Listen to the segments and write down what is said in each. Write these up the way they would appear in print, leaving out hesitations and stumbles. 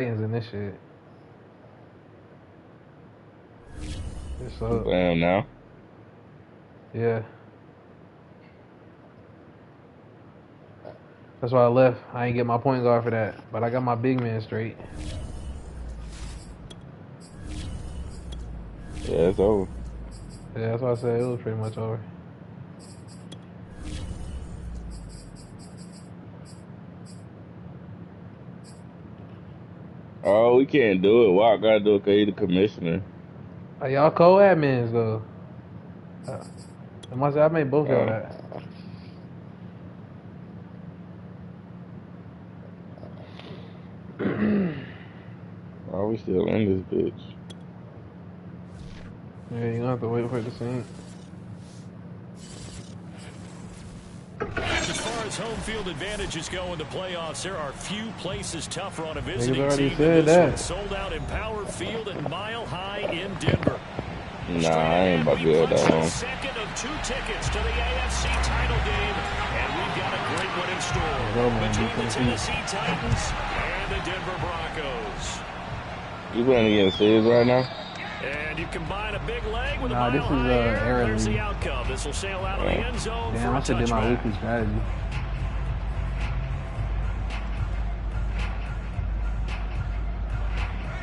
Titans in this shit. It's up. Playing now. Yeah. That's why I left. I ain't get my point guard for that, but I got my big man straight. Yeah, it's over. Yeah, that's why I said it was pretty much over. Oh, we can't do it. Why I gotta do it? Cause he's the commissioner. Y'all co-admins though. I made both y'all that. Why are we still in this bitch? Yeah, you gonna have to wait for it to sink. As far as home field advantages go in the playoffs, there are few places tougher on a visiting Niggas already team said than this that. one. Sold out in Power Field and Mile High in Denver. Nah, I ain't about to do it that long. Second of 2 tickets to the AFC title game, and we've got a great one in store between the Tennessee Titans and the Denver Broncos. You playing against Sears right now? And you combine a big leg with a Nah, this is air There's league. the outcome. This will sail out of the end zone. Damn, I should do my weekly strategy.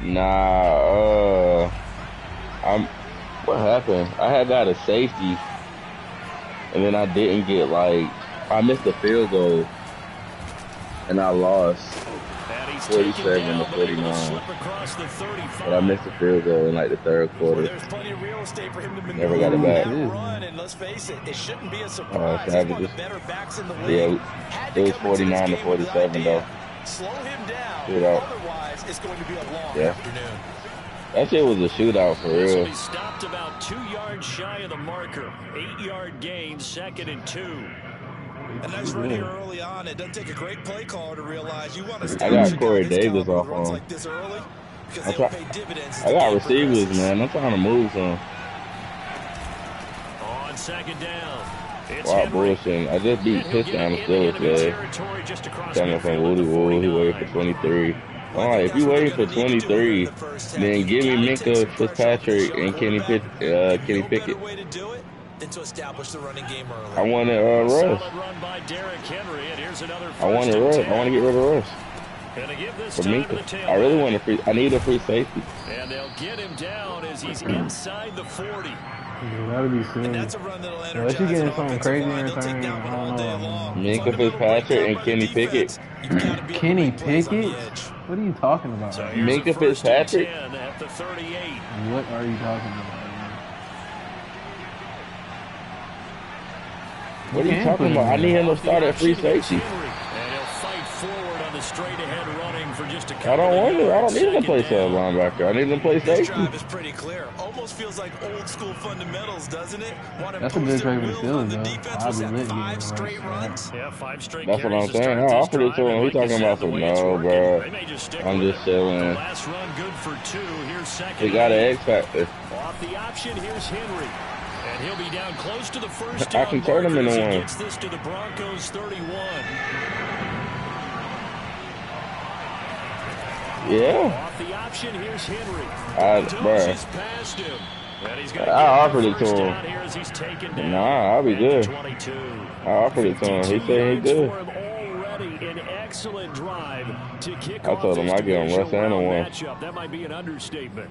Nah, what happened? I had got a safety, and then I didn't get I missed the field goal, and I lost 47 to 49. But I missed the field goal in the third quarter. There's plenty of real estate for him to Never got it back. run, and let's face it, it shouldn't be a surprise. He's one of the better backs in the league. Yeah, it was 49 to 47 though. Slow him down. Shootout. Otherwise, it's going to be a long Yeah. afternoon. That shit was a shootout for real. He stopped about 2 yards shy of the marker. 8-yard gain, 2nd and 2. A nice run here early on. It doesn't take a great play caller to realize you want to I got Corey Davis off on. like this early because I they'll pay dividends. got receivers, man. I'm trying to move some. On 2nd down. It's Wow, Henry. bullshit. I just beat Pittsburgh. I'm still today. Coming from Woody Wood, he waited for 23. Alright, if you waiting for 23, then give me Minka Fitzpatrick and Kenny Pickett. I want to rush. I want to rush. I want to get rid of rush. For Minka, I really want a free. I need a free safety. And they'll get him down as he's inside the 40. That'll be soon. Unless you getting something crazy in return, I don't know. Minka Fitzpatrick and Kenny Pickett. Kenny Pickett? What are you talking about? So Minka Fitzpatrick? At the 38. What are you talking about? What are you talking about? I need him to start at free safety. And he'll fight forward on the straight ahead running for just a couple. I don't need him to play sub linebacker. I need him to play This safety. drive is pretty clear. Almost feels like old school fundamentals, doesn't it? That's a good trade for the Steelers, though. I'll be lit 5 straight runs. Yeah, 5 straight. That's what I'm saying. I offered it to him. He's talking about some no, bro. I'm just chilling. Last run good for 2. Here's 2nd. He got an X factor. Off the option, here's Henry. And he'll be down close to the first I down can turn him marker into as he one. gets this to the Broncos 31. Yeah. Off the option, here's Henry. Bro. Past him. And he's I offered it to first him. down here as he's taken down. Nah, I'll be good. 22. I offered it to him. He said he good. For him already an excellent drive to kick I told him I'd give him Russ and a one. matchup. That might be an understatement.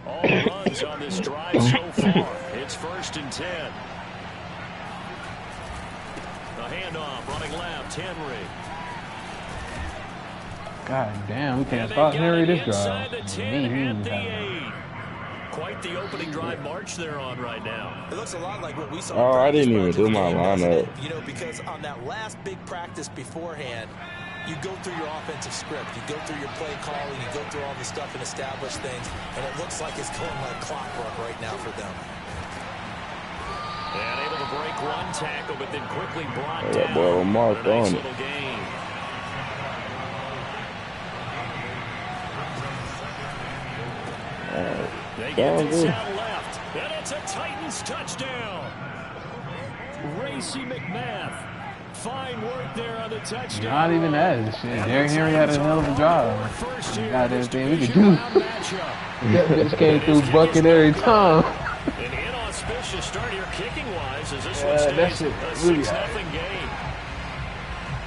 All runs on this drive so far. It's 1st and 10. The handoff, running left, Henry. God damn, we can't stop Henry this drive. Quite the opening drive march they're on right now. It looks a lot like what we saw. Oh, I didn't even do my lineup. You know, because on that last big practice beforehand, you go through your offensive script, you go through your play calling, you go through all the stuff and establish things, and it looks like it's going like clockwork right now for them. And able to break one tackle, but then quickly brought down. That boy marked on it. They get this out left, and it's a Titans touchdown. Racy McMath fine work there on the touchdown. Not even that. Shit. Derrick Henry had a hell of a drive. Got everything we could do. That bitch came through bucket every time. An inauspicious start here kicking-wise as this one stays a 6-0 game.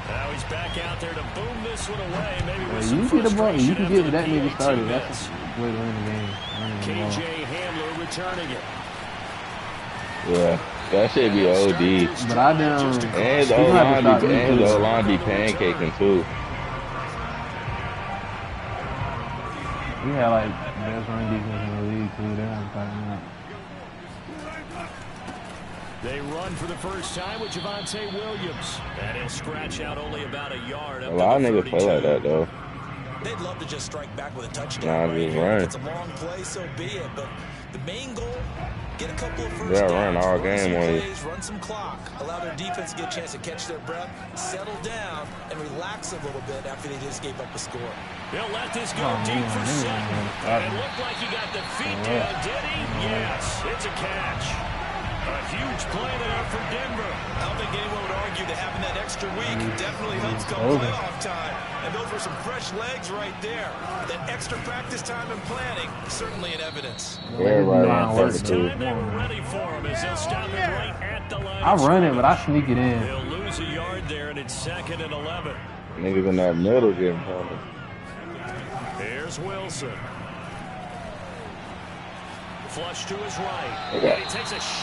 Now he's back out there to boom this one away. Maybe with some frustration. You can get that nigga started. That's the way to win the game. KJ Hamler returning it. Yeah, that should be OD. But I down. And the O-line be pancaking too. We had like best run defense in the league too. They're not fighting out. They run for the first time with Javonte Williams. And he'll scratch out only about a yard. A lot of niggas play like that though. They'd love to just strike back with a touchdown. Right here. If it's a long play, so be it. But the main goal, get a couple of first downs, run all game plays, run some clock, allow their defense to get a chance to catch their breath, settle down, and relax a little bit after they just gave up a score. They'll let this go deep for Sutton. And it looked like he got the feet down, did he? Yes, it's a catch. A huge play there for Denver. I don't think anyone would argue that having that extra week definitely helps come playoff time. And those were some fresh legs right there. That extra practice time and planning, certainly in evidence. Yeah, right. This time they were ready for him as they'll stop it right at the line. I run it, but I sneak it in. They'll lose a yard there, and it's 2nd and 11. Niggas in that middle getting punished. Here's Wilson. Flush to his right.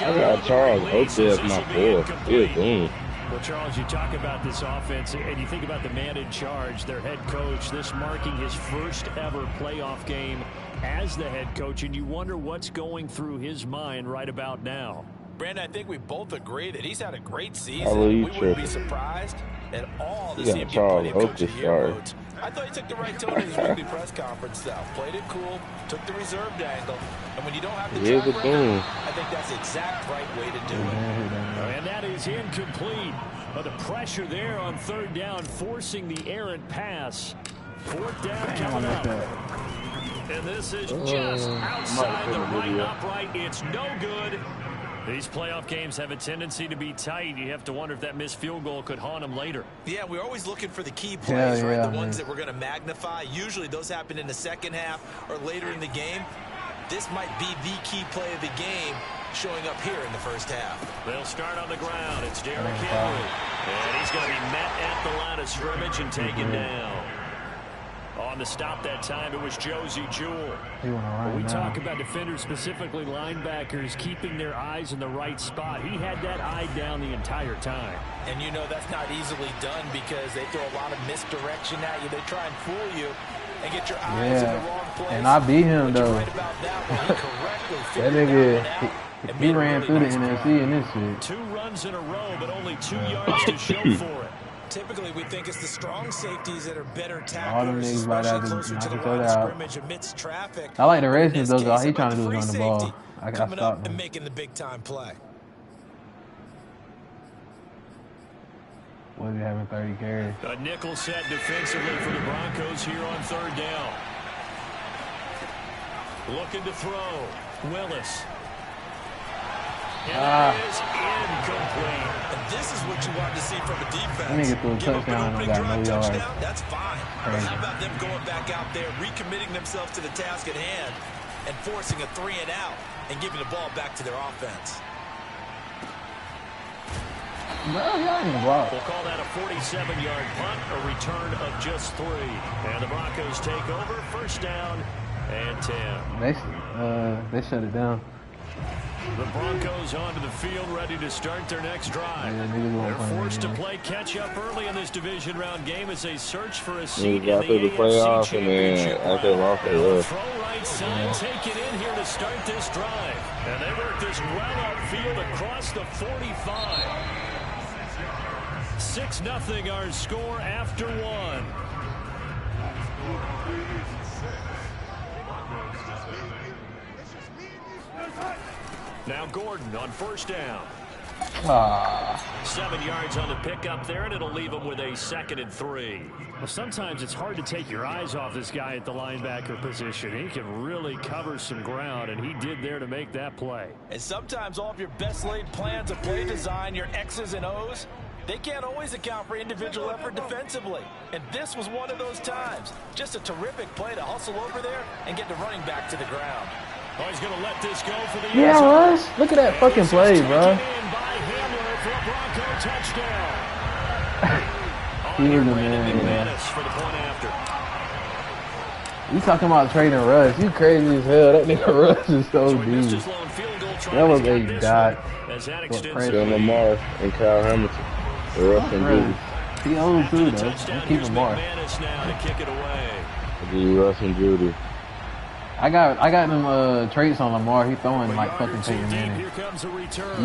I got Charles Oakley as my fourth. He a goon. Well, Charles, you talk about this offense, and you think about the man in charge, their head coach, this marking his first ever playoff game as the head coach, and you wonder what's going through his mind right about now. Brandon, I think we both agree that he's had a great season. We wouldn't be surprised at all to see him get plenty of coach of the year votes. I thought he took the right tone in his weekly press conference, though. Played it cool, took the reserved angle, and when you don't have the track record, I think that's the exact right way to do it. And that is incomplete. But the pressure there on 3rd down, forcing the errant pass. 4th down coming up. And this is just outside the right upright. It's no good. These playoff games have a tendency to be tight. You have to wonder if that missed field goal could haunt them later. Yeah, we're always looking for the key plays, right? The ones that we're going to magnify. Usually those happen in the second half or later in the game. This might be the key play of the game showing up here in the first half. They'll start on the ground. It's Derrick Henry. And he's going to be met at the line of scrimmage and taken down. On the stop that time, it was Josie Jewell. We talk about defenders, specifically linebackers, keeping their eyes in the right spot. He had that eye down the entire time. And you know that's not easily done because they throw a lot of misdirection at you. They try and fool you and get your eyes in the wrong place. And I beat him, though. Right about that nigga, he ran through the NFC in this shit. 2 runs in a row, but only 2 yards to show for it. Typically, we think it's the strong safeties that are better All them tacklers, niggas right especially out closer to the line of scrimmage amidst traffic. I like the Redskins, though. All he trying to do is run the ball. I got to stop him. And making the big-time play. What is he having 30 carries? A nickel set defensively for the Broncos here on 3rd down. Looking to throw. Willis. And that is incomplete. And this is what you want to see from a defense. I need to throw a touchdown. I got no yards. That's fine. But how about them going back out there, recommitting themselves to the task at hand, and forcing a 3-and-out and giving the ball back to their offense? We'll call that a 47-yard punt, a return of just 3. And the Broncos take over, 1st down and 10. They shut it down. The Broncos onto the field, ready to start their next drive. They're forced to play catch-up early in this division round game as they search for a seat in the AFC Championship. Throw right side, take it in here to start this drive. And they work this well upfield across the 45. 6-0 our score after 1. Now Gordon on 1st down. 7 yards on the pickup there, and it'll leave him with a 2nd and 3. Well, sometimes it's hard to take your eyes off this guy at the linebacker position. He can really cover some ground, and he did there to make that play. And sometimes all of your best laid plans of play design, your X's and O's, They can't always account for individual effort defensively. And this was one of those times. Just a terrific play to hustle over there and get the running back to the ground. Oh, he's going to let this go for the yeah, Russ. Look at that fucking play, bro. He is a man. For the point after. You talking about trading Russ? You crazy as hell. That nigga Russ is so deep. That was a dot. Phil Lamar and Kyle Hamilton. Russ and Judy. He old too, though. Don't keep him more. Russ and Judy. I got them traits on Lamar. He throwing like fucking Peyton Manning. You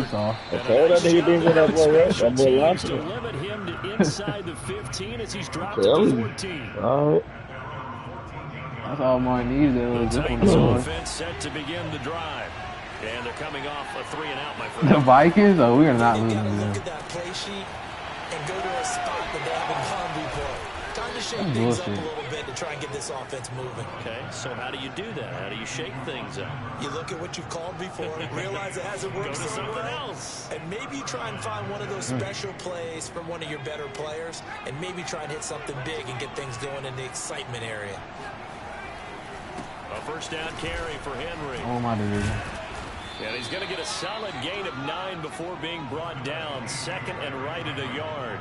saw. I told that nigga didn't get that boy right. That boy lost to limit him to inside the 15 as he's dropped to 14. All right. That's all Lamar needed. Titans offense set to begin the drive. And they're coming off a 3-and-out, my friend. The Vikings? Oh, we are not losing to them. Look at that play sheet and go to a spot that they haven't gone before. Time to shake things up a little bit to try and get this offense moving. Okay, so how do you do that? How do you shake things up? You look at what you've called before, realize it hasn't worked so something well, else. and maybe try and find one of those special plays from one of your better players, and maybe try and hit something big and get things going in the excitement area. A first down carry for Henry. Oh, my division. And he's going to get a solid gain of 9 before being brought down. Second and right at a yard.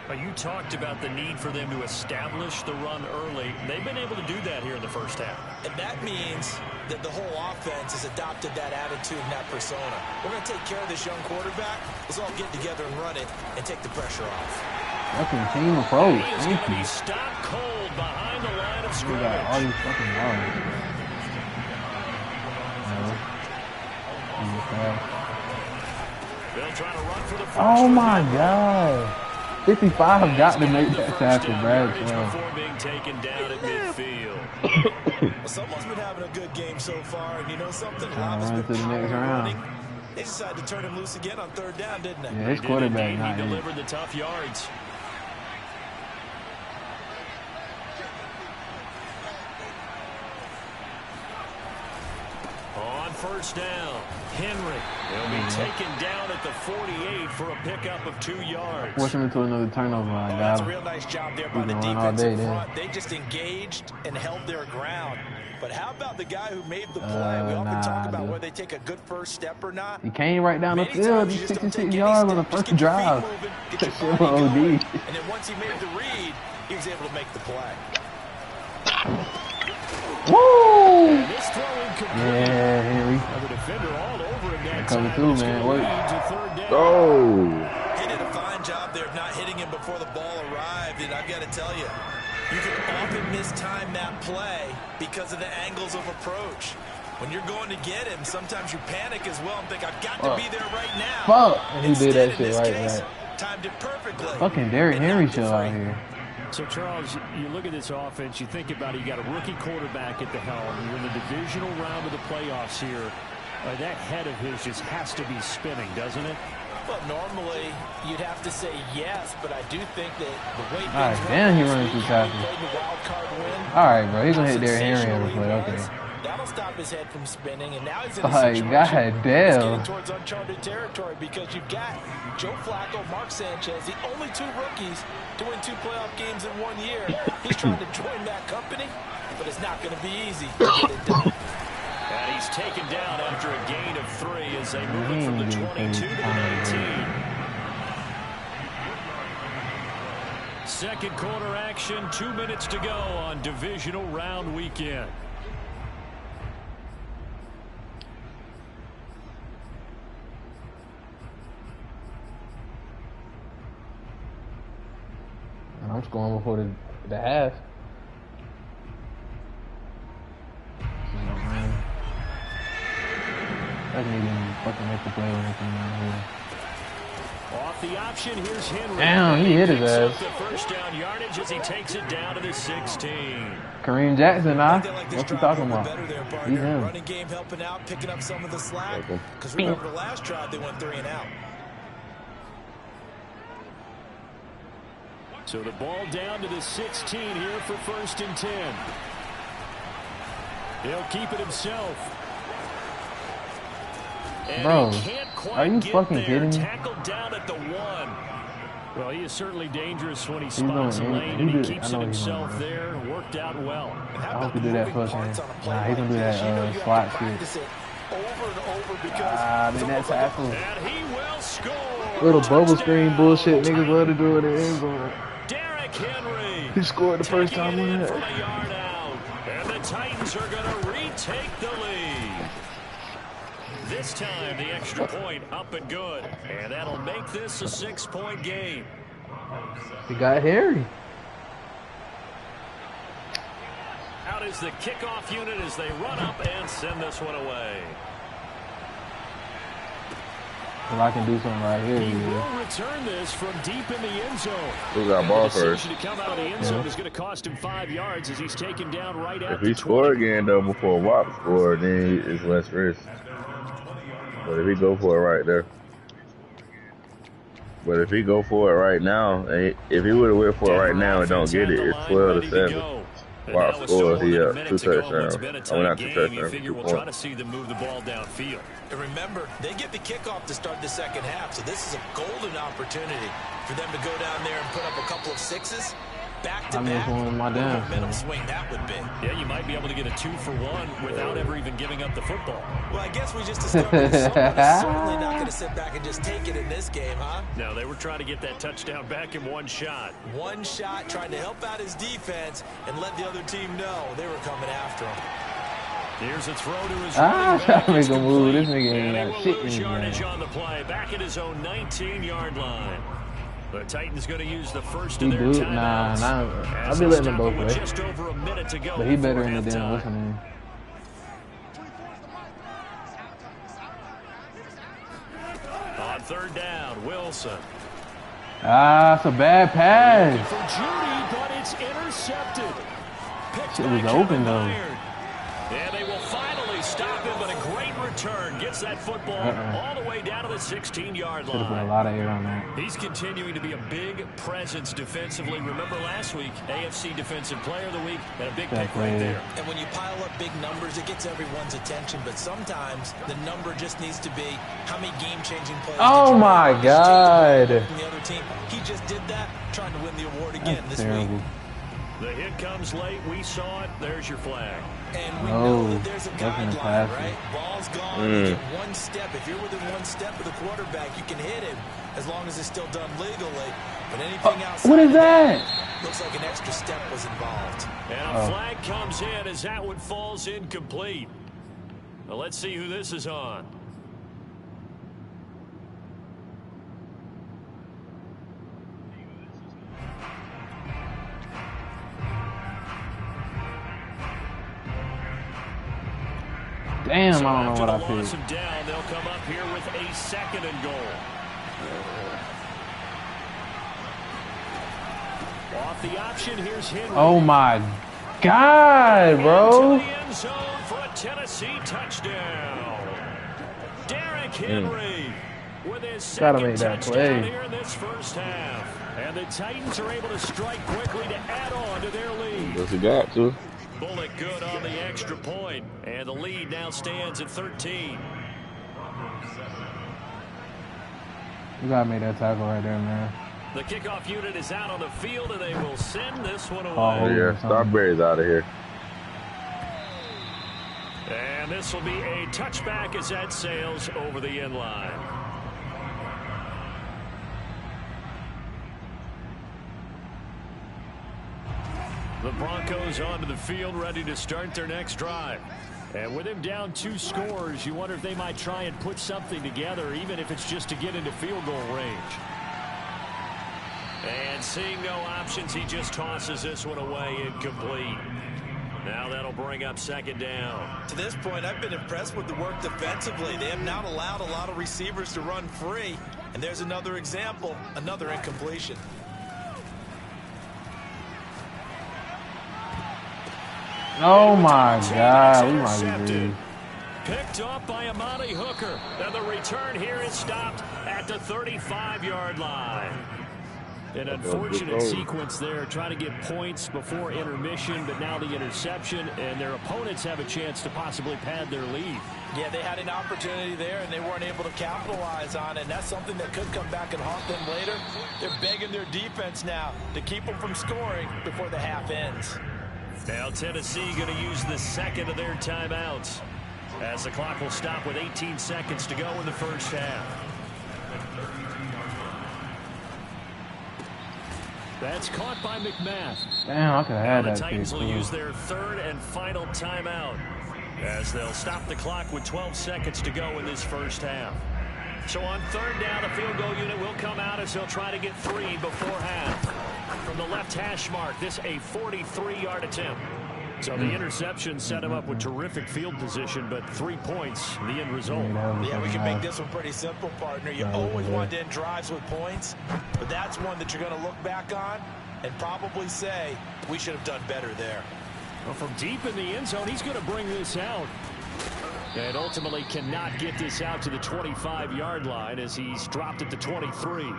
You talked about the need for them to establish the run early. They've been able to do that here in the first half. And that means that the whole offense has adopted that attitude and that persona. We're going to take care of this young quarterback. Let's all get together and run it and take the pressure off. Fucking team approach. He's going to be stopped cold behind the line of scrimmage. We got all these fucking yards. They'll try to run for the first. Oh my God. 55 got to make that tackle, Brad. Before being taken down at midfield. Well, someone's been having a good game so far, and you know something? Trying to run to the next round. They decided to turn him loose again on third down, didn't they? Yeah, his quarterback not he delivered the tough yards. On first down, Henry will be taken down at the 48 for a pickup of 2 yards. Force him into another turnover. That's a real nice job there by the defensive front. They just engaged and held their ground. But how about the guy who made the play? We often talk about whether they take a good first step or not. He came right down the field. He's 66 yards on the first drive. That's OD. And then once he made the read, he was able to make the play. Woo! Yeah, Henry. The defender all over him that Coming time. through, man. Work. Oh. He did a fine job there of not hitting him before the ball arrived. And I've got to tell you, you can often mistime that play because of the angles of approach. When you're going to get him, sometimes you panic as well and think, I've got to be there right now. Fuck. And he did that shit right. Timed it perfectly. Fucking Derrick Henry show out here. So, Charles, you look at this offense, you think about it, you got a rookie quarterback at the helm. You're in the divisional round of the playoffs here. That head of his just has to be spinning, doesn't it? Well, normally you'd have to say yes, but I do think that the way All right, damn, he running through tackles. All right, bro, he's gonna hit Derrick Henry every play. Okay. That'll stop his head from spinning, and now he's in a situation getting towards uncharted territory because you've got Joe Flacco, Mark Sanchez, the only 2 rookies to win 2 playoff games in 1 year. He's trying to join that company, but it's not going to be easy to get it done. And he's taken down after a gain of 3 as they move it from the 22 to the 19. Second quarter action, 2 minutes to go on divisional round weekend. I'm scoring before the half. I can even fucking make the play or anything out here. Off the option, here's Henry. Damn, he hit his ass. The first down yardage as he takes it down to the 16. Kareem Jackson, what you talking about? He's him. Running game helping out, picking up some of the slack. Because remember the last drive they went 3 and out. So the ball down to the 16 here for 1st and 10. He'll keep it himself. And bro, are you fucking kidding me? Tackled down at the 1. Well, he is certainly dangerous when he spots a lane and he keeps it himself there. Worked out well. I hope he do that fucking. Nah, he's gonna do that slot shit. Man, that tackle. And he will score. Little bubble screen bullshit niggas love to do in the end zone. Derrick Henry. He scored the first time on that. From a yard out. And the Titans are going to retake the lead. This time, the extra point up and good. And that'll make this a 6-point game. He got Harry. Out is the kickoff unit as they run up and send this one away. If I can do something right here, he will return this from deep in the end zone. Who got ball first? To come out of the end zone is going to cost him 5 yards as he's taken down right at the 20. If he score again, though, before Watt score, then it's less risk. But if he go for it right there. But if he go for it right now, if he would have went for it right now and don't get it, it's 12-7. Watt scores, he up 2 touchdowns. I went out 2 touchdowns. Figure we'll try to see them move the ball downfield. And remember, they get the kickoff to start the second half, so this is a golden opportunity for them to go down there and put up a couple of sixes. Back-to-back, momentum swing that would be. Yeah, you might be able to get a 2-for-1 without ever even giving up the football. Well, I guess we just discovered someone is certainly not going to sit back and just take it in this game, huh? No, they were trying to get that touchdown back in one shot. One shot, trying to help out his defense and let the other team know they were coming after him. Here's a throw to his running back. Trying to make a move. This nigga ain't got shit in his yardage on the play, back at his own 19-yard line. The Titans going to use the first of their timeouts. I'll be letting him both play. Just over a minute to go. But he better in the damn listening. On third down, Wilson. It's a bad pass. For Judy, but it's intercepted. It was open though. And they will finally stop him, but a great return. Gets that football all the way down to the 16-yard line. Should have put a lot of air on that. He's continuing to be a big presence defensively. Remember last week, AFC Defensive Player of the Week, and a big pick right there. And when you pile up big numbers, it gets everyone's attention, but sometimes the number just needs to be how many game-changing plays. Oh my God. The other team, he just did that, trying to win the award again this week. The hit comes late. We saw it. There's your flag. And we know that there's a guideline, right? Ball's gone. You get one step. If you're within one step of the quarterback, you can hit him as long as it's still done legally. But anything outside what is that? Looks like an extra step was involved. And a flag comes in as that one falls incomplete. Now let's see who this is on. Damn, so I don't know what I picked. Down, they'll come up here with a 2nd and goal. Off the option, here's Henry. Oh my God, bro. Into the end zone for a Tennessee touchdown. Derrick Henry with his second touchdown here in this first half. And the Titans are able to strike quickly to add on to their lead. What's he got, too? Bullet good on the extra point, and the lead now stands at 13. You gotta make that tackle right there, man. The kickoff unit is out on the field, and they will send this one away. Oh, yeah, Starberry's out of here. And this will be a touchback as that sails over the end line. The Broncos onto the field, ready to start their next drive. And with him down 2 scores, you wonder if they might try and put something together, even if it's just to get into field goal range. And seeing no options, he just tosses this one away incomplete. Now that'll bring up 2nd down. To this point, I've been impressed with the work defensively. They have not allowed a lot of receivers to run free. And there's another example, another incompletion. Oh my God, we might be good. Picked up by Amani Hooker. And the return here is stopped at the 35-yard line. An unfortunate sequence there, trying to get points before intermission, but now the interception, and their opponents have a chance to possibly pad their lead. Yeah, they had an opportunity there, and they weren't able to capitalize on it, and that's something that could come back and haunt them later. They're begging their defense now to keep them from scoring before the half ends. Now Tennessee going to use the second of their timeouts, as the clock will stop with 18 seconds to go in the first half. That's caught by McMath. Damn, I could have had that. The Titans will use their third and final timeout, as they'll stop the clock with 12 seconds to go in this first half. So on third down, the field goal unit will come out as they'll try to get 3 before half. From the left hash mark, this a 43-yard attempt. So the interception set him up with terrific field position, but 3 points, the end result. Yeah, we can make this one pretty simple, partner. You always want to end drives with points, but that's one that you're going to look back on and probably say, we should have done better there. Well, from deep in the end zone, he's going to bring this out. And ultimately cannot get this out to the 25-yard line as he's dropped at the 23.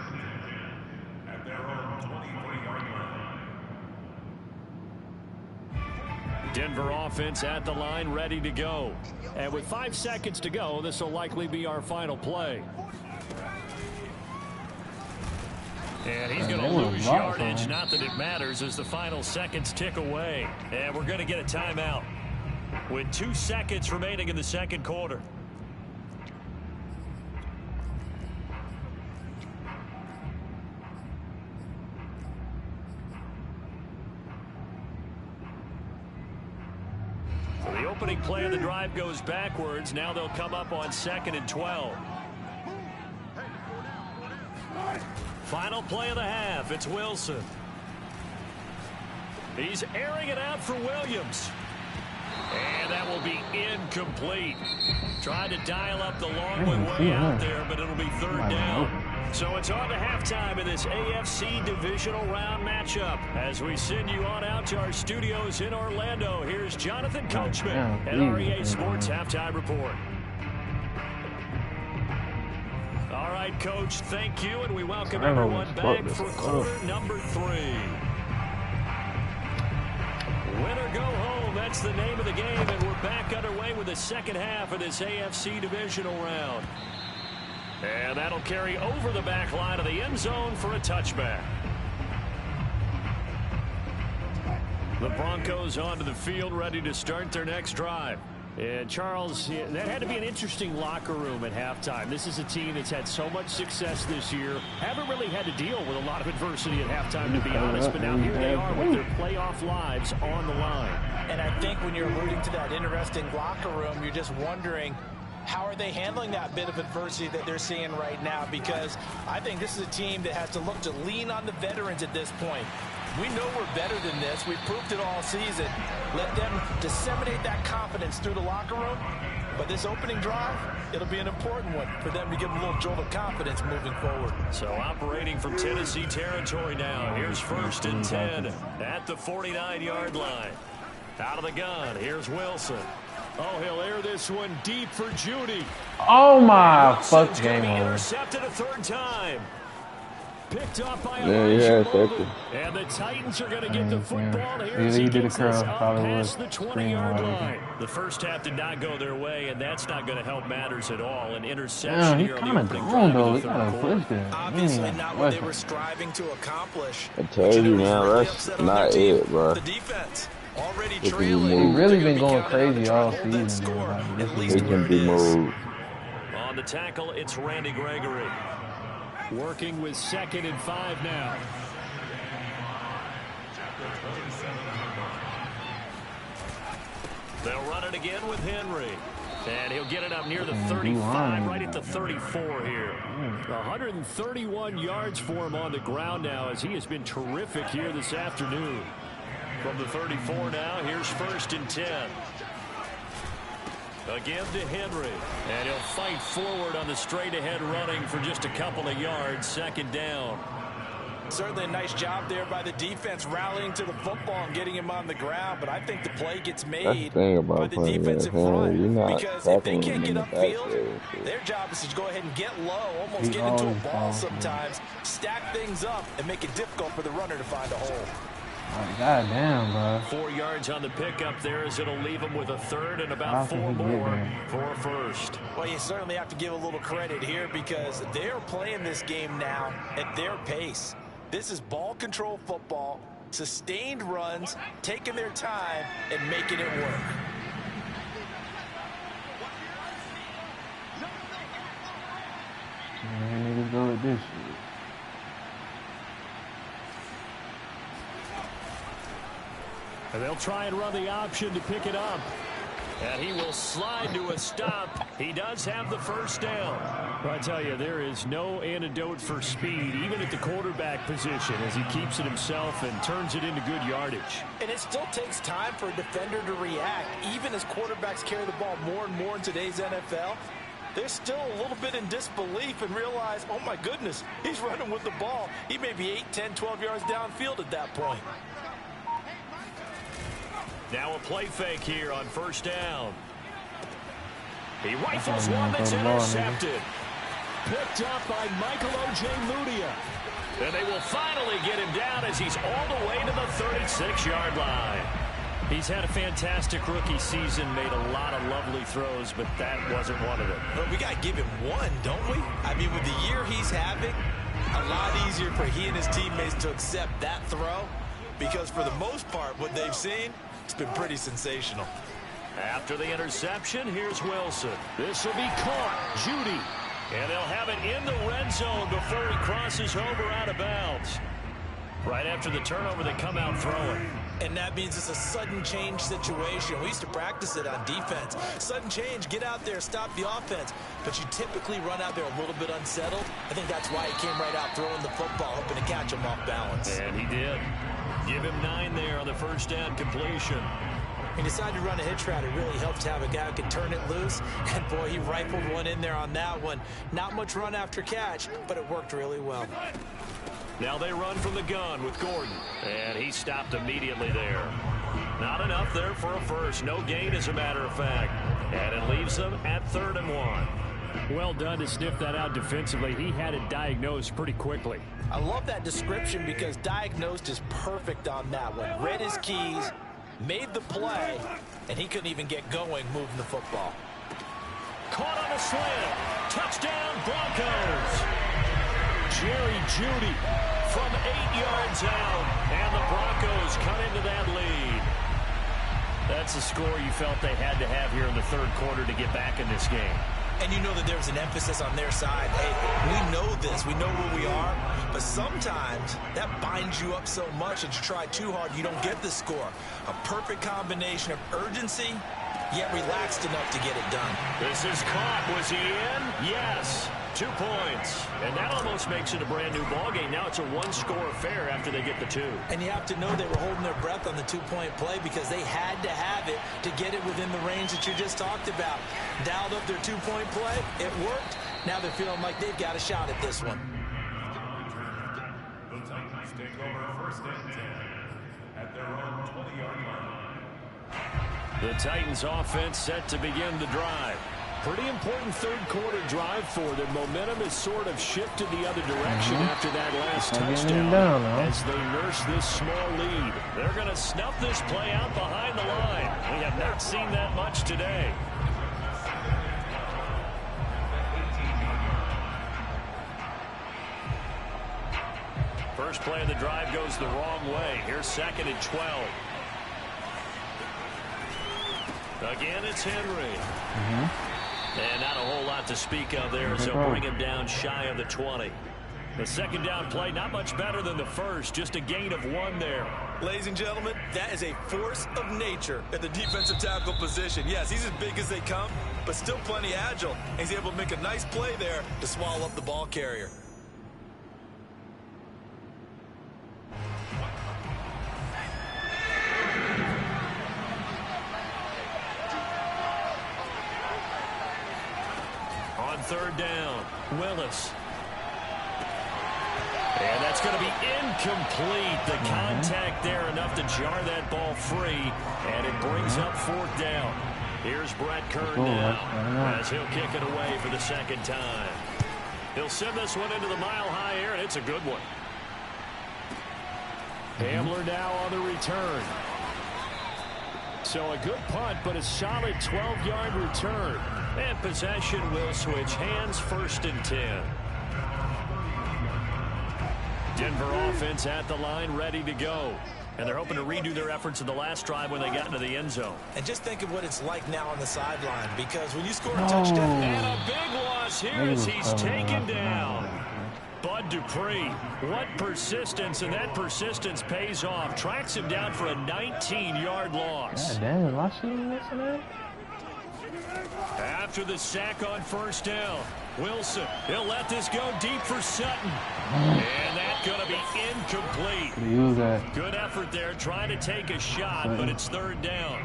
Denver offense at the line, ready to go. And with 5 seconds to go, this will likely be our final play. And he's going to lose yardage. Not that it matters as the final seconds tick away. And we're going to get a timeout with 2 seconds remaining in the second quarter. So the opening play of the drive goes backwards. Now they'll come up on 2nd and 12. Final play of the half. It's Wilson. He's airing it out for Williams. And that will be incomplete. Tried to dial up the long way out there, but it'll be 3rd down. So it's on to halftime in this AFC divisional round matchup. As we send you on out to our studios in Orlando, here's Jonathan Coachman at REA Sports Halftime Report. All right, Coach, thank you, and we welcome everyone back for quarter number 3. Win or go home, that's the name of the game, and we're back underway with the second half of this AFC divisional round. And that'll carry over the back line of the end zone for a touchback. The Broncos onto the field, ready to start their next drive. And Charles, that had to be an interesting locker room at halftime. This is a team that's had so much success this year. Haven't really had to deal with a lot of adversity at halftime, to be honest. But now here they are with their playoff lives on the line. And I think when you're alluding to that interesting locker room, you're just wondering, how are they handling that bit of adversity that they're seeing right now? Because I think this is a team that has to look to lean on the veterans at this point. We know we're better than this. We've proved it all season. Let them disseminate that confidence through the locker room. But this opening drive, it'll be an important one for them to give them a little jolt of confidence moving forward. So operating from Tennessee territory now. Here's 1st and 10 at the 49-yard line. Out of the gun, here's Wilson. Oh, he'll air this one deep for Judy. Oh, my fuck game. Intercepted a 3rd time. Picked off by and the Titans are going to get the football here as he gets this up past the 20-yard line. The first half did not go their way, and that's not going to help matters at all. An interception here on the opening drive of the third quarter. Obviously not what they were striving to accomplish. I told you, man, that's not it, bro. The defense already trailing. He's really been going crazy all season. He can be moved. On the tackle, it's Randy Gregory. Working with 2nd and 5 now. They'll run it again with Henry. And he'll get it up near the 35, right at the 34 here. 131 yards for him on the ground now, as he has been terrific here this afternoon. From the 34 now, here's 1st and 10. Again to Henry. And he'll fight forward on the straight-ahead running for just a couple of yards. 2nd down. Certainly a nice job there by the defense rallying to the football and getting him on the ground, but I think the play gets made by the defensive front because if they can't get upfield, their job is to go ahead and get low, almost get into a ball sometimes, stack things up, and make it difficult for the runner to find a hole. God damn, bro. 4 yards on the pickup there as it'll leave them with a third and about 4 more for a first. Well, you certainly have to give a little credit here because they're playing this game now at their pace. This is ball control football, sustained runs, taking their time, and making it work. Man, niggas go with this shit. And they'll try and run the option to pick it up. And he will slide to a stop. He does have the first down. But I tell you, there is no antidote for speed, even at the quarterback position, as he keeps it himself and turns it into good yardage. And it still takes time for a defender to react. Even as quarterbacks carry the ball more and more in today's NFL, they're still a little bit in disbelief and realize, oh my goodness, he's running with the ball. He may be 8, 10, 12 yards downfield at that point. Now a play fake here on first down. He rifles one that's intercepted. Picked up by Michael Ojemudia. And they will finally get him down as he's all the way to the 36-yard line. He's had a fantastic rookie season, made a lot of lovely throws, but that wasn't one of them. Well, we got to give him one, don't we? I mean, with the year he's having, a lot easier for he and his teammates to accept that throw because for the most part, what they've seen, it's been pretty sensational. After the interception, here's Wilson. This will be caught. Judy. And they'll have it in the red zone before he crosses over out of bounds. Right after the turnover, they come out throwing. And that means it's a sudden change situation. We used to practice it on defense. Sudden change, get out there, stop the offense. But you typically run out there a little bit unsettled. I think that's why he came right out throwing the football, hoping to catch him off balance. And he did. Give him 9 there on the first down completion. He decided to run a hitch route. It really helped to have a guy who could turn it loose. And, boy, he rifled one in there on that one. Not much run after catch, but it worked really well. Now they run from the gun with Gordon. And he stopped immediately there. Not enough there for a first. No gain, as a matter of fact. And it leaves them at 3rd and 1. Well done to sniff that out defensively. He had it diagnosed pretty quickly. I love that description because diagnosed is perfect on that one. Read his keys, made the play, and he couldn't even get going moving the football. Caught on a slant. Touchdown, Broncos. Jerry Jeudy from 8 yards out, and the Broncos come into that lead. That's a score you felt they had to have here in the 3rd quarter to get back in this game. And you know that there's an emphasis on their side. Hey, we know this. We know where we are. But sometimes that binds you up so much that you try too hard, you don't get the score. A perfect combination of urgency, yet relaxed enough to get it done. This is caught. Was he in? Yes. 2 points. And that almost makes it a brand-new ballgame. Now it's a 1-score affair after they get the 2. And you have to know they were holding their breath on the 2-point play because they had to have it to get it within the range that you just talked about. Dialed up their 2-point play. It worked. Now they're feeling like they've got a shot at this one. The Titans take over 1st and 10 at their own 20-yard line. The Titans offense set to begin the drive. Pretty important 3rd quarter drive for them. Momentum has sort of shifted the other direction after that last touchdown as they nurse this small lead. They're going to snuff this play out behind the line. We have not seen that much today. First play of the drive goes the wrong way. Here's 2nd and 12. Again, it's Henry. And not a whole lot to speak of there, so bring him down shy of the 20. The 2nd down play, not much better than the first, just a gain of 1 there. Ladies and gentlemen, that is a force of nature at the defensive tackle position. Yes, he's as big as they come, but still plenty agile. He's able to make a nice play there to swallow up the ball carrier. On 3rd down, Willis. And that's going to be incomplete. The contact there enough to jar that ball free, and it brings up 4th down. Here's Brett Kern now as he'll kick it away for the 2nd time. He'll send this one into the mile-high air, and it's a good one. Hamler now on the return. So a good punt, but a solid 12-yard return. And possession will switch hands, 1st and 10. Denver offense at the line, ready to go. And they're hoping to redo their efforts in the last drive when they got into the end zone. And just think of what it's like now on the sideline, because when you score a touchdown. And a big loss here as he's taken down. Bud Dupree, what persistence, and that persistence pays off. Tracks him down for a 19-yard loss. God damn, am I shooting this today? After the sack on 1st down, Wilson, he'll let this go deep for Sutton. And that's going to be incomplete. Use that. Good effort there, trying to take a shot, but it's 3rd down.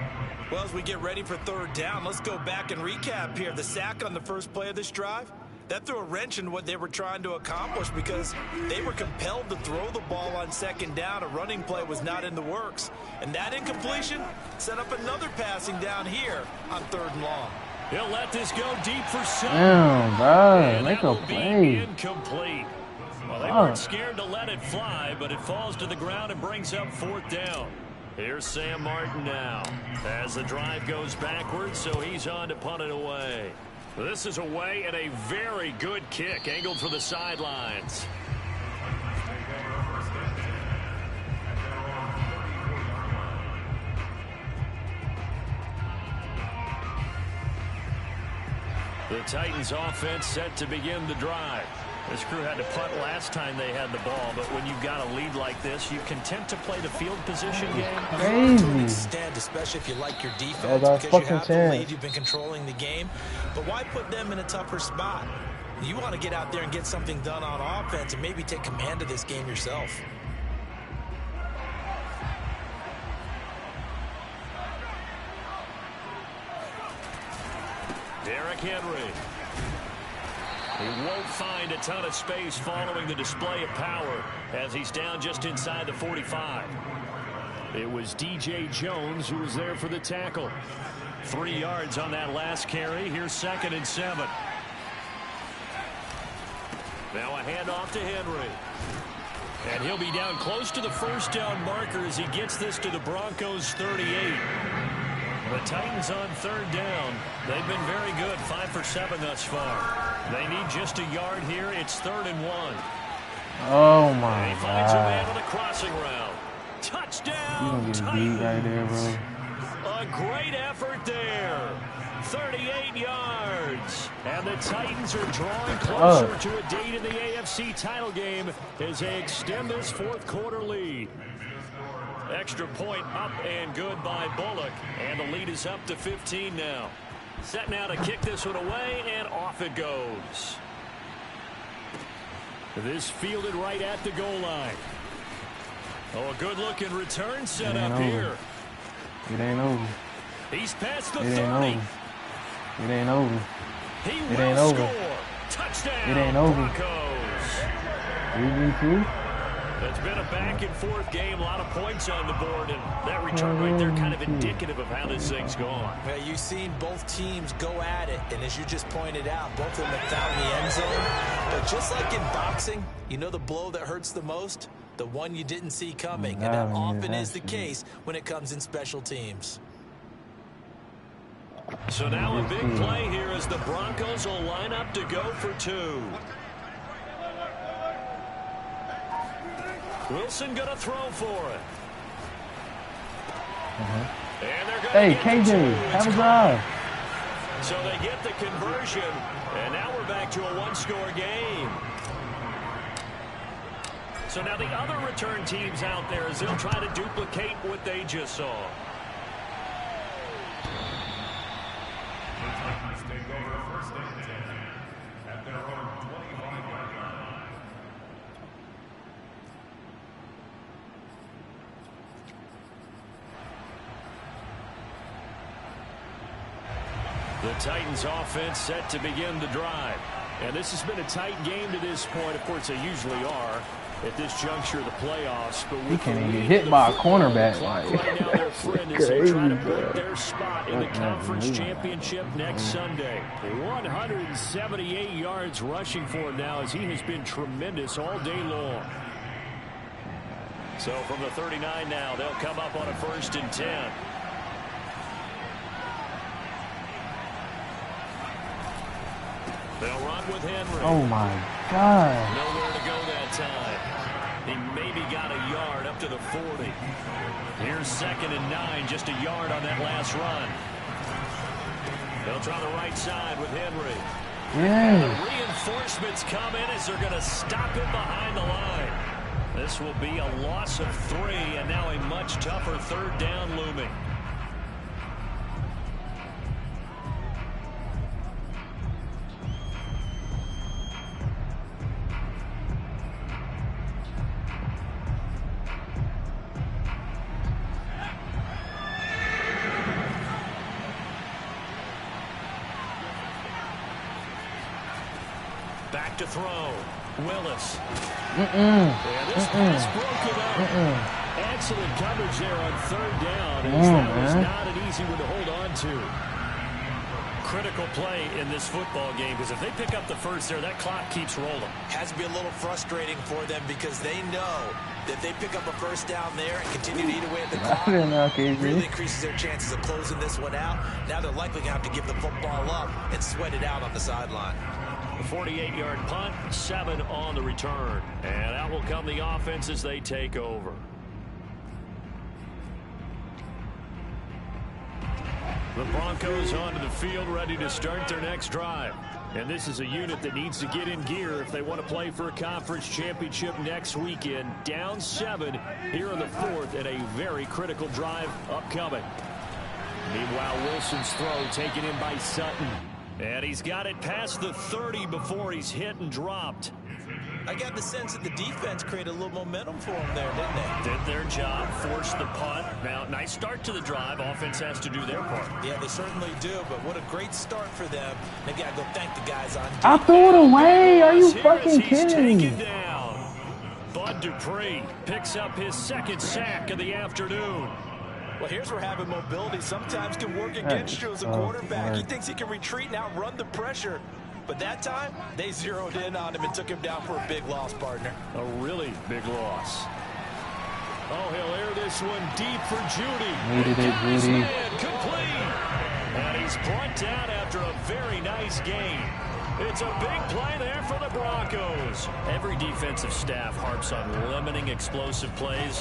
Well, as we get ready for 3rd down, let's go back and recap here. The sack on the first play of this drive, that threw a wrench in what they were trying to accomplish because they were compelled to throw the ball on 2nd down. A running play was not in the works. And that incompletion set up another passing down here on 3rd and long. He'll let this go deep for Sutton. Damn, bro. Make a play. Incomplete. Well, they weren't scared to let it fly, but it falls to the ground and brings up 4th down. Here's Sam Martin now as the drive goes backwards, so he's on to punt it away. This is away and a very good kick angled for the sidelines. The Titans offense set to begin the drive. This crew had to punt last time they had the ball, but when you've got a lead like this, you content to play the field position game. Crazy. To an extent, especially if you like your defense, because you have the lead, you've been controlling the game. But why put them in a tougher spot? You want to get out there and get something done on offense and maybe take command of this game yourself. Derrick Henry. He won't find a ton of space following the display of power as he's down just inside the 45. It was DJ Jones who was there for the tackle. 3 yards on that last carry. Here's 2nd and 7. Now a handoff to Henry. And he'll be down close to the 1st down marker as he gets this to the Broncos 38. The Titans on 3rd down. They've been very good, 5 for 7 thus far. They need just a yard here. It's 3rd and 1. Oh my and he finds a man God. on the crossing route. Touchdown. You gonna get beat right there, bro. A great effort there. 38 yards. And the Titans are drawing closer to a date in the AFC title game as they extend this 4th quarter lead. Extra point up and good by Bullock. And the lead is up to 15 now. Set now to kick this one away, and off it goes. This fielded right at the goal line. Oh, a good-looking return set up here. It ain't over. He's past the 30. It ain't over. He It will ain't over. score. Touchdown, It ain't over. Broncos. 3v2. It's been a back-and-forth game, a lot of points on the board, and that return right there kind of indicative of how this thing's gone. Well, you've seen both teams go at it, and as you just pointed out, both of them have found the end zone. But just like in boxing, you know the blow that hurts the most? The one you didn't see coming, and that often is the case when it comes in special teams. So now a big play here as the Broncos will line up to go for 2. Wilson gonna throw for it. And they're gonna KJ, have a drive. So they get the conversion, and now we're back to a one-score game. So now the other return teams out there as they'll try to duplicate what they just saw. The Titans take over 1st and 10 at their own 25-yard line. The Titans offense set to begin the drive. And this has been a tight game to this point. Of course, they usually are. at this juncture of the playoffs. But he can't even get hit by a cornerback. Like, right now, their friend is they try to break their spot in the conference championship next Sunday. 178 yards rushing for him now, as he has been tremendous all day long. So from the 39 now, they'll come up on a 1st and 10. They'll run with Henry. oh my God. Nowhere to go that time. He maybe got a yard up to the 40. Here's 2nd and 9, just a yard on that last run. They'll try the right side with Henry. Yeah. The reinforcements come in as they're going to stop him behind the line. This will be a loss of 3, and now a much tougher 3rd down looming. Back to throw. Willis. Yeah, this pass broken up. Excellent coverage there on 3rd down. That was not an easy one to hold on to. Critical play in this football game, because if they pick up the first there, that clock keeps rolling. Has to be a little frustrating for them, because they know that they pick up a 1st down there and continue to eat away at the clock. Really increases their chances of closing this one out. Now they're likely going to have to give the football up and sweat it out on the sideline. A 48-yard punt, 7 on the return. And out will come the offense as they take over. The Broncos onto the field, ready to start their next drive. And this is a unit that needs to get in gear if they want to play for a conference championship next weekend. Down 7 here in the 4th, and a very critical drive upcoming. Meanwhile, Wilson's throw taken in by Sutton. And he's got it past the 30 before he's hit and dropped. I got the sense that the defense created a little momentum for him there, didn't they? Did their job, forced the punt. Now, nice start to the drive. Offense has to do their part. Yeah, they certainly do, but what a great start for them. They got to go thank the guys on defense. I threw it away. Are you fucking kidding me? Down. Bud Dupree picks up his 2nd sack of the afternoon. Well, here's where having mobility sometimes can work against you as a quarterback. He thinks he can retreat and outrun the pressure. But that time, they zeroed in on him and took him down for a big loss, partner. A really big loss. Oh, he'll air this one deep for Judy. Needed it, Judy. Complete. And he's brought down after a very nice game. It's a big play there for the Broncos. Every defensive staff harps on limiting explosive plays.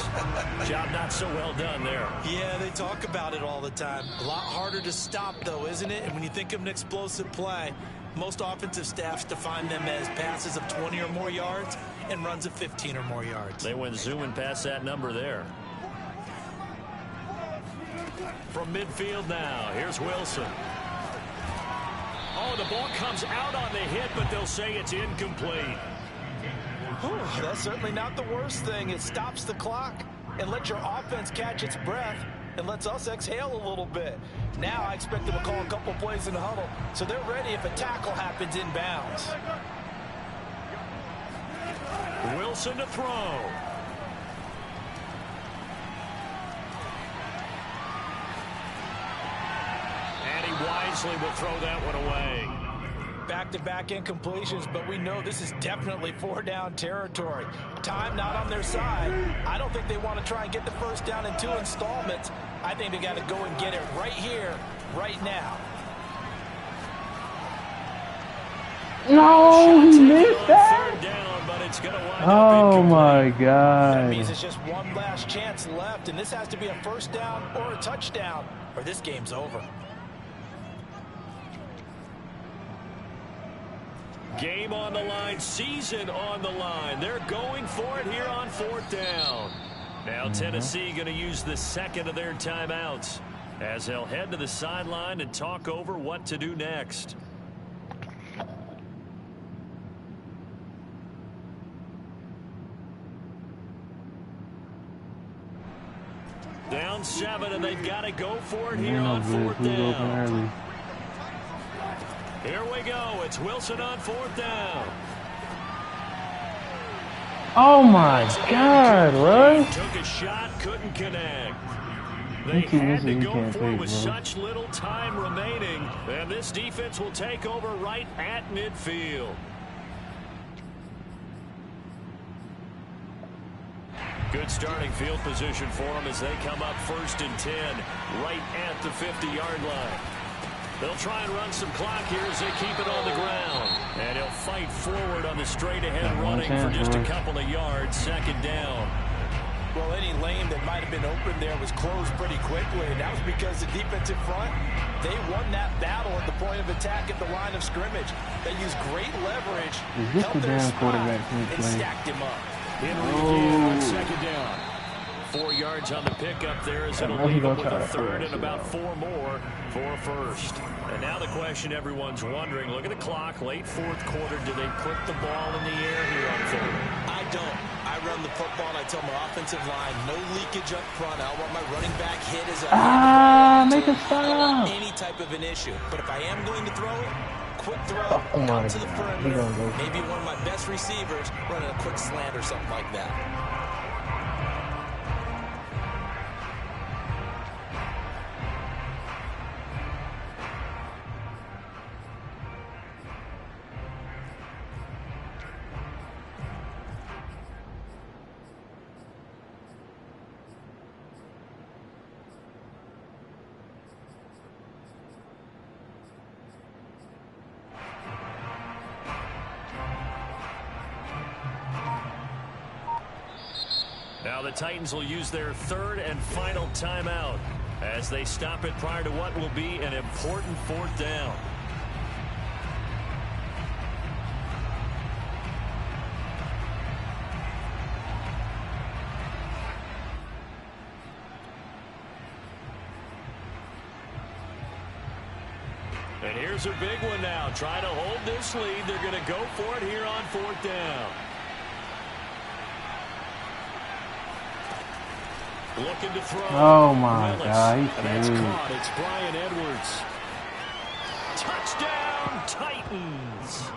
Job not so well done there. Yeah, they talk about it all the time. A lot harder to stop, though, isn't it? And when you think of an explosive play, most offensive staffs define them as passes of 20 or more yards and runs of 15 or more yards. They went zooming past that number there. From midfield now, here's Wilson. Oh, the ball comes out on the hit, but they'll say it's incomplete. Whew, that's certainly not the worst thing. It stops the clock and lets your offense catch its breath and lets us exhale a little bit. Now I expect them to call a couple plays in the huddle, so they're ready if a tackle happens inbounds. Wilson to throw. And he wisely will throw that one away. Back-to-back incompletions, but we know this is definitely 4-down territory. Time not on their side. I don't think they want to try and get the first down in 2 installments. I think they got to go and get it right here, right now. No, he missed that. Down, but it's gonna wind Oh up my That God. means it's just one last chance left, and this has to be a first down or a touchdown, or this game's over. Game on the line, season on the line. They're going for it here on 4th down. Now Tennessee going to use the 2nd of their timeouts as they'll head to the sideline and talk over what to do next. Down 7, and they've got to go for it here on 4th down. Here we go. It's Wilson on 4th down. Oh my God, Russ! Took a shot, couldn't connect. They had to go for it with such little time remaining, and this defense will take over right at midfield. Good starting field position for them as they come up 1st and 10, right at the 50-yard line. They'll try and run some clock here as they keep it on the ground. And he'll fight forward on the straight-ahead running for just a couple of yards, 2nd down. Well, any lane that might have been open there was closed pretty quickly, and that was because the defensive front, they won that battle at the point of attack at the line of scrimmage. They used great leverage, held their spot, and stacked him up. In again on 2nd down. 4 yards on the pickup there as it'll leave them with a 3rd and about 4 more for a 1st. And now the question everyone's wondering, look at the clock, late 4th quarter, do they put the ball in the air here on 3rd? I don't. I run the football and I tell my offensive line, no leakage up front. I want my running back hit as make a stop. I don't want any type of an issue. But if I am going to throw it, quick throw out to the perimeter. Maybe one of my best receivers running a quick slant or something like that. Now the Titans will use their 3rd and final timeout as they stop it prior to what will be an important 4th down. And here's a big one now. Trying to hold this lead. They're going to go for it here on 4th down. Looking to throw. Oh my God, he's that's caught. It's Brian Edwards. Touchdown, Titans.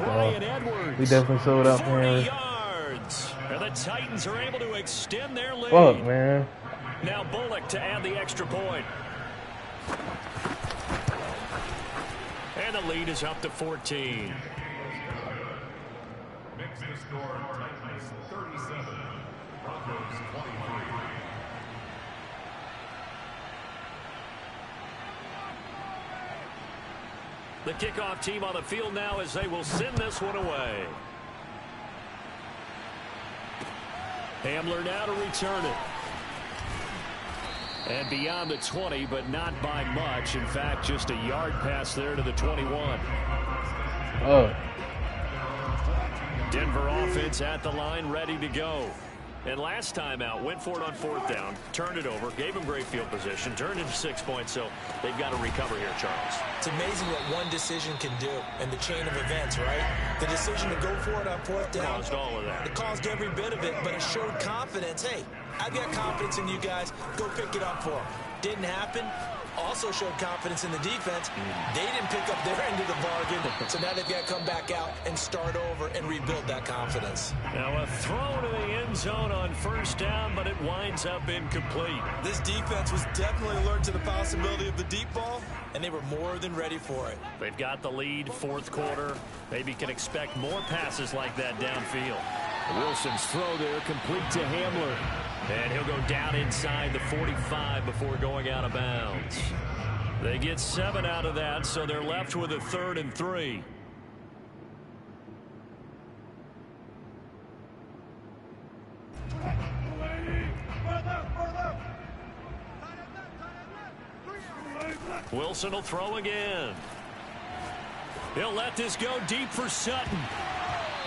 Brian Edwards. We definitely sold out for 40 him. yards. And the Titans are able to extend their lead. Fuck, man. Now Bullock to add the extra point. And the lead is up to 14. Makes the score Titans 37, Broncos 23. The kickoff team on the field now as they will send this one away. Hamler now to return it. And beyond the 20, but not by much. In fact, just a yard pass there to the 21. Oh. Denver offense at the line, ready to go. And last time out, went for it on 4th down, turned it over, gave him great field position, turned into 6 points, so they've got to recover here, Charles. It's amazing what one decision can do in the chain of events, right? The decision to go for it on 4th down. Caused all of that. It caused every bit of it, but it showed confidence. Hey, I've got confidence in you guys. Go pick it up for them. Didn't happen. Also showed confidence in the defense. They didn't pick up their end of the bargain, so now they've got to come back out and start over and rebuild that confidence. Now a throw to the end zone on 1st down, but it winds up incomplete. This defense was definitely alert to the possibility of the deep ball, and they were more than ready for it. They've got the lead, 4th quarter. Maybe can expect more passes like that downfield. Wilson's throw there complete to Hamler. And he'll go down inside the 45 before going out of bounds. They get 7 out of that, so they're left with a 3rd and 3. Wilson will throw again. He'll let this go deep for Sutton.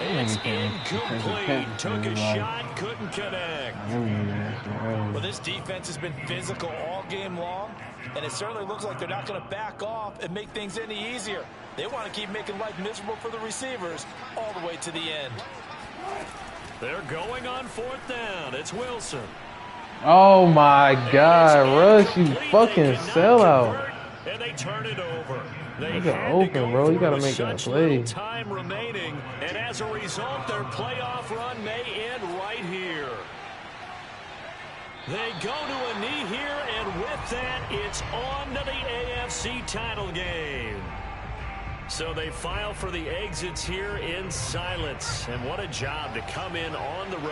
It's incomplete. Took a shot, couldn't connect. Well, this defense has been physical all game long, and it certainly looks like they're not going to back off and make things any easier. They want to keep making life miserable for the receivers all the way to the end. They're going on 4th down. It's Wilson. Oh my God, Russ, you fucking sellout. And they turn it over. They got open, bro. You gotta make that play. Time remaining, and as a result, their playoff run may end right here. They go to a knee here, and with that, it's on to the AFC title game. So they file for the exits here in silence. And what a job to come in on the road.